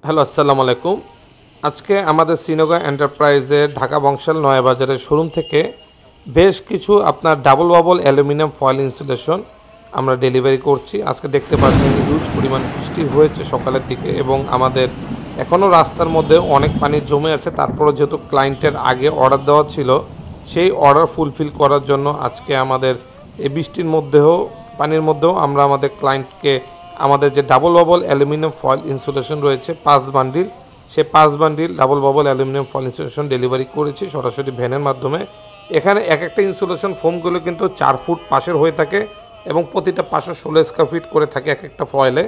Hello, আসসালামু আলাইকুম। আজকে আমাদের শ্রীনগর এন্টারপ্রাইজের ঢাকা বংশাল নয়াবাজারের শোরুম থেকে বেশ কিছু আপনার double bubble aluminium foil insulation আমরা ডেলিভারি করছি। আজকে দেখতে পাচ্ছেন হিউজ পরিমাণ বৃষ্টি হয়েছে সকালের দিকে এবং আমাদের এখনও রাস্তার মধ্যে অনেক পানি জমে আছে। তারপরে যেহেতু ক্লায়েন্টের আগে অর্ডার দেওয়া ছিল, সেই অর্ডার ফুলফিল করার জন্য আজকে আমাদের এই বৃষ্টির মধ্যেও পানির মধ্যেও আমরা আমাদের ক্লায়েন্টকে আমাদের যে double bubble aluminium foil insulation রয়েছে 5 বান্ডিল, সেই 5 bundle double bubble aluminium foil insulation delivery করেছি সরাসরি ভ্যানের মাধ্যমে। এখানে এক একটা ইনসুলেশন ফোমগুলো কিন্তু 4 ফুট পাশের হয়ে থাকে এবং প্রতিটা পাশে 16 স্কোয়ার ফিট করে থাকে এক একটা ফয়েলে।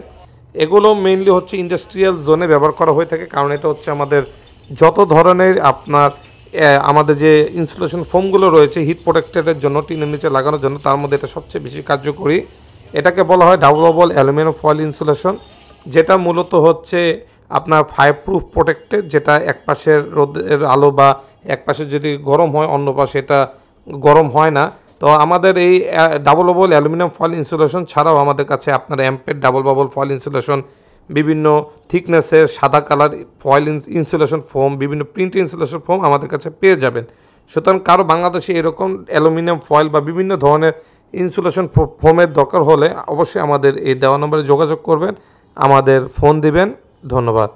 এগুলো মেইনলি হচ্ছে ইন্ডাস্ট্রিয়াল জোনে ব্যবহার করা হয়ে থাকে, কারণ এটা হচ্ছে আমাদের যত ধরনের আপনার আমাদের যে ইনসুলেশন ফোমগুলো রয়েছে হিট প্রোটেক্টেডের জন্য টিনের নিচে লাগানোর জন্য, তার মধ্যে এটা সবচেয়ে বেশি কার্যকরী। এটাকে বলা হয় double bubble aluminium foil insulation, যেটা মূলত হচ্ছে আপনার ফায়ার প্রুফ প্রোটেক্টেড, যেটা এক পাশের রোদের আলো বা এক পাশে যদি গরম হয় অন্য পাশে এটা গরম হয় না। তো আমাদের এই double bubble aluminium foil insulation ছাড়াও আমাদের কাছে আপনার অ্যাম্পের ডাবল বাবল ফয়েল ইনসুলেশন, বিভিন্ন থিকনেসের সাদা কালার ফয়েল ইনসুলেশন ফোম, বিভিন্ন প্রিন্ট ইনসুলেশন ফোম আমাদের কাছে পেয়ে যাবেন। সুতরাং কারো বাংলাদেশে এরকম অ্যালুমিনিয়াম ফয়েল বা বিভিন্ন ধরনের ইনসুলেশন ফোমের দরকার হলে অবশ্যই আমাদের এই দেওয়া নম্বরে যোগাযোগ করবেন, আমাদের ফোন দিবেন। ধন্যবাদ।